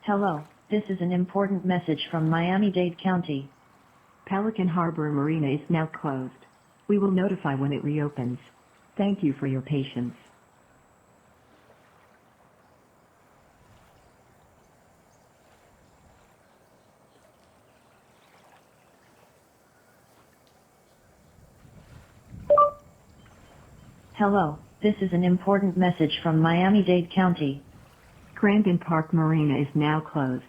Hello, this is an important message from Miami-Dade County. Pelican Harbor Marina is now closed. We will notify when it reopens. Thank you for your patience. Hello, this is an important message from Miami-Dade County. Crandon Park Marina is now closed.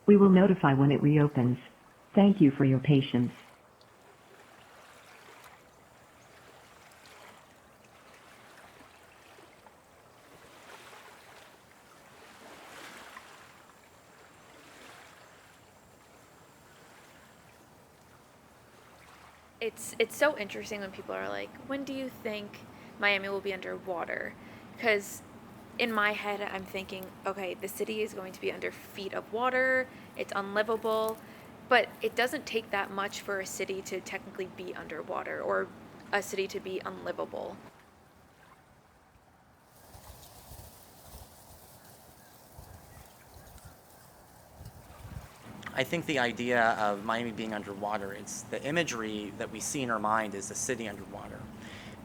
We will notify when it reopens. Thank you for your patience. It's so interesting when people are like, when do you think Miami will be underwater? Because in my head, I'm thinking, okay, the city is going to be under feet of water, it's unlivable, but it doesn't take that much for a city to technically be underwater or a city to be unlivable. I think the idea of Miami being underwater, it's the imagery that we see in our mind is the city underwater.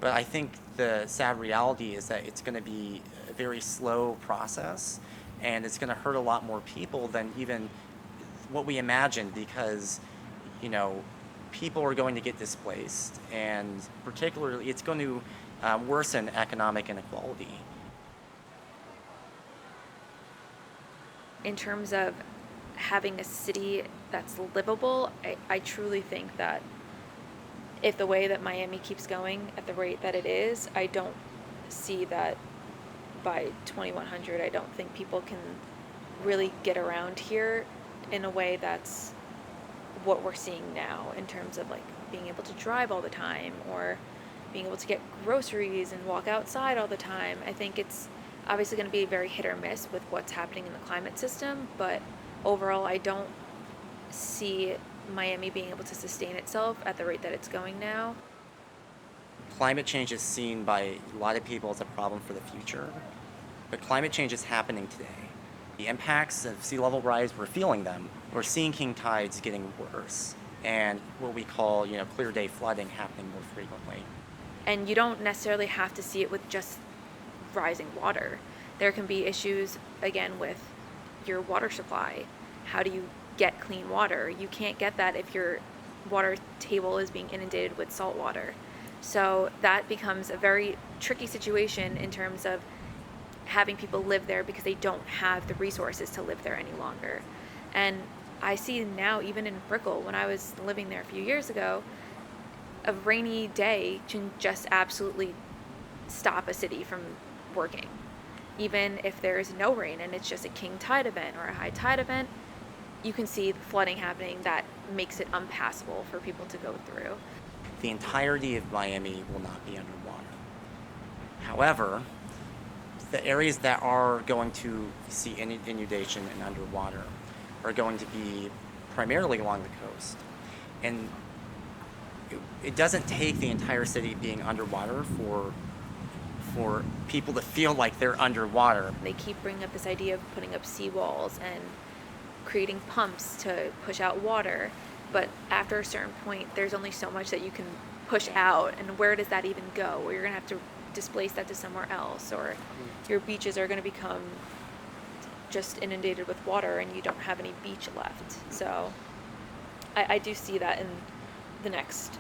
But I think the sad reality is that it's going to be a very slow process, and it's going to hurt a lot more people than even what we imagined, because, you know, people are going to get displaced, and particularly it's going to worsen economic inequality. In terms of having a city that's livable, I truly think that if the way that Miami keeps going at the rate that it is, I don't see that by 2100, I don't think people can really get around here in a way that's what we're seeing now, in terms of like being able to drive all the time or being able to get groceries and walk outside all the time. I think it's obviously going to be very hit or miss with what's happening in the climate system, but overall, I don't see Miami being able to sustain itself at the rate that it's going now. Climate change is seen by a lot of people as a problem for the future, but climate change is happening today. The impacts of sea level rise, we're feeling them. We're seeing king tides getting worse, and what we call, clear day flooding happening more frequently. And you don't necessarily have to see it with just rising water. There can be issues, again, with your water supply. How do you get clean water? You can't get that if your water table is being inundated with salt water. So that becomes a very tricky situation in terms of having people live there because they don't have the resources to live there any longer. And I see now, even in Brickell, when I was living there a few years ago, a rainy day can just absolutely stop a city from working. Even if there's no rain and it's just a king tide event or a high tide event, you can see the flooding happening that makes it unpassable for people to go through. The entirety of Miami will not be underwater. However, the areas that are going to see inundation and underwater are going to be primarily along the coast. And it doesn't take the entire city being underwater for people to feel like they're underwater. They keep bringing up this idea of putting up seawalls and creating pumps to push out water, but after a certain point, there's only so much that you can push out, and where does that even go? Or you're going to have to displace that to somewhere else, or your beaches are going to become just inundated with water and you don't have any beach left. So I do see that in the next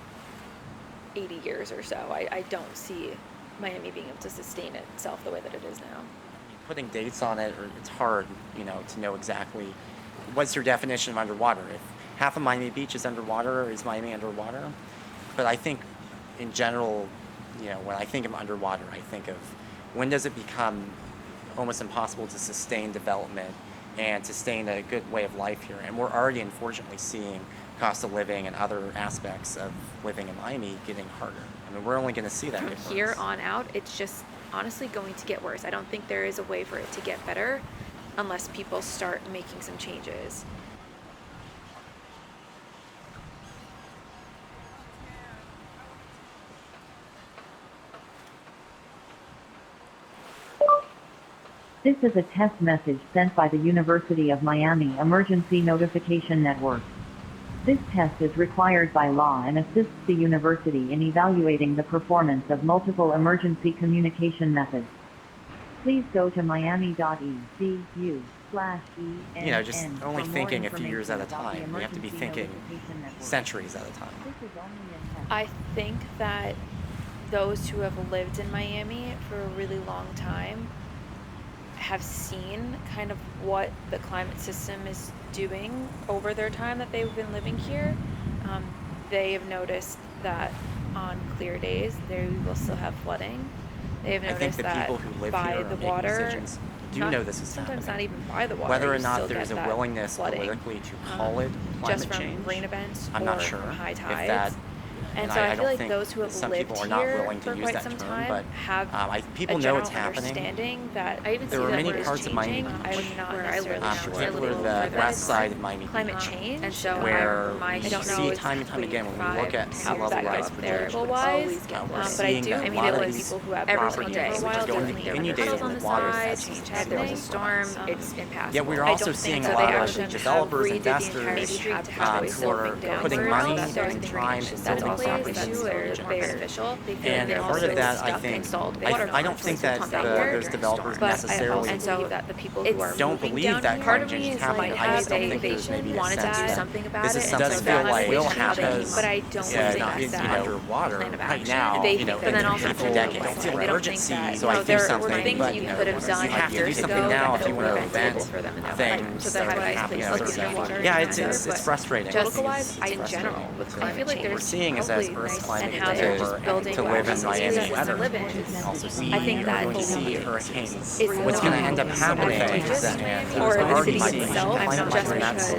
80 years or so. I don't see Miami being able to sustain itself the way that it is now. Putting dates on it, it's hard, to know exactly what's your definition of underwater. If half of Miami Beach is underwater, is Miami underwater? But I think in general, when I think of underwater, I think of when does it become almost impossible to sustain development and sustain a good way of life here. And we're already unfortunately seeing cost of living and other aspects of living in Miami getting harder. I mean, we're only going to see that From here on out, it's just honestly going to get worse. I don't think there is a way for it to get better unless people start making some changes. This is a test message sent by the University of Miami Emergency Notification Network. This test is required by law and assists the university in evaluating the performance of multiple emergency communication methods. Please go to miami.ecu/ENN Just for only more thinking a few years at a information about the time. We have to be Emergency thinking Notification Network. centuries at a time. This is only a test. I think that those who have lived in Miami for a really long time have seen kind of what the climate system is doing over their time that they've been living here. They have noticed that on clear days they will still have flooding. They have I think noticed the that people who live by here the are making water, decisions do not- know this is sometimes happening. not even by the water. Whether or you not still there's get a that willingness flooding, politically to call it just climate from change, rain events I'm or not sure. from high If tides. that, And and so I don't feel like think those who have some lived people are not here willing to for use quite that some term, time but have people a know general it's happening. understanding that I even There see are that many where it's parts of Miami changing. Beach, I'm not where I necessarily live, sure. particularly that the it's west side of Miami climate Beach, change, and so where I you don't know see time and time again when we look at sea level rise theoretical projections, wise, we're but I seeing do that a feel lot of like these people who have every properties single day, for a which while is going to definitely be inundated puddles on with the water side, as change if there's a happens. storm, it's impassable. Yeah, we're I also don't seeing think a so. They lot actually of have developers, redid the investors entire street to have who ways are sloping putting downwards money so that there's and drainage time and that's building also properties. more beneficial. And They're part also of that, I stuck think, installed I water don't think that lines there's developers but necessarily I also believe that the people who are don't moving believe down that here, climate part of change me is is happening. like, I just don't think they there's maybe a wanted to sense do that something about this it, is and something so that that's will how they happen. came. But I don't Yeah, think not that's that underwater plan of right action. now. They But think then that after a people decade, don't feel I don't think urgency, that, so I do there were something. things But that you could have done you have to do years something ago now that if you want to would have been prevent able for them in that things way. So that that's could why I happen. place looking at water. Yeah, matter, it's but frustrating. just Localized, in frustrating. general with I climate feel like change. What we're seeing is as Earth's And climate how they're takes just over building to live in houses Miami that weather, live in. also see I think that we're going to see hurricanes. It's What's going to end up happening is that or we're the already city seeing itself, climate just change. because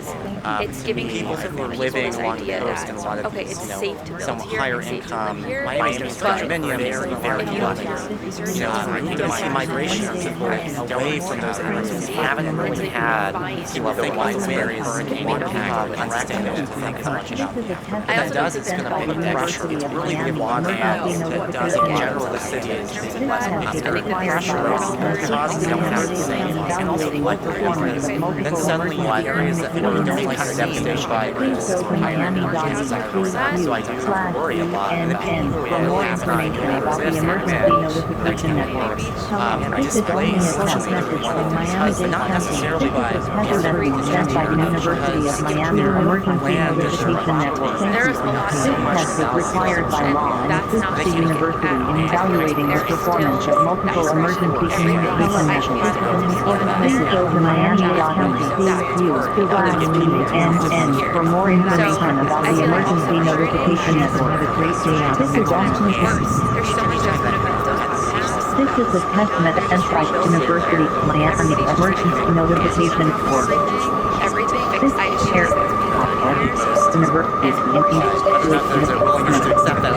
it's giving people people who are living along the idea coast that, and a lot of okay, these, it's safe to build some here, higher it's safe to income live here, Miami's but condominiums if are you very don't lucky. research, You're going to see migration of people away from those areas. We haven't really had people think widespread hurricane impact unstable to think as much about This is a that. test What that message does is sent going to by the put pressure. University It's of really going to Miami give a lot of Emergency ads. It does in general the city. This test It's is going to put required pressure by law on and causes assists the don't have the university same. in And also evaluating the like performance of multiple then suddenly you have areas that emergency don't communication kind of methods. devastation by Please go to miami.ecu/ENN for more information about the Emergency Notification Network. This is only a test message from Miami-Dade County. This is a test message sent by the University of Miami Emergency Notification Network. This test is required by law and assists the university in evaluating the performance of multiple emergency communication methods. This is an important message from Miami.ecu/ENN for more information about the Emergency Notification Network. This is only There's so much benefit of those podcasts. this is a test method sent by the University of Miami Emergency Notification Network. Everything. This I just share share University There's a willingness to accept that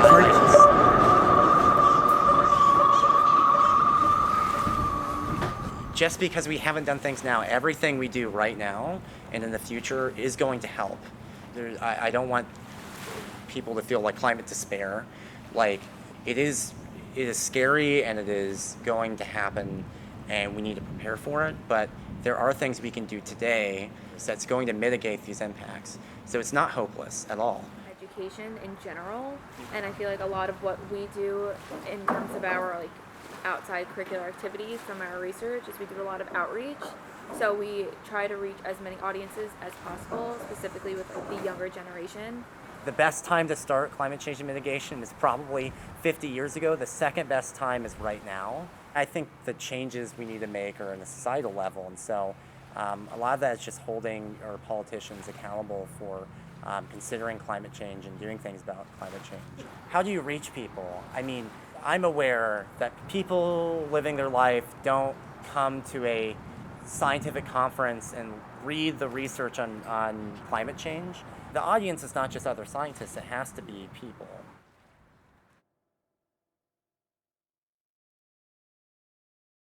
just because we haven't done things now, everything we do right now and in the future is going to help. I don't want people to feel like climate despair. Like it is scary and it is going to happen and we need to prepare for it, but there are things we can do today that's going to mitigate these impacts. So it's not hopeless at all. Education in general, and I feel like a lot of what we do in terms of our outside curricular activities from our research is we do a lot of outreach. So we try to reach as many audiences as possible, specifically with the younger generation. The best time to start climate change and mitigation is probably 50 years ago. The second best time is right now. I think the changes we need to make are on a societal level, and so a lot of that is just holding our politicians accountable for considering climate change and doing things about climate change. How do you reach people? I mean, I'm aware that people living their life don't come to a scientific conference and read the research on climate change. The audience is not just other scientists, it has to be people.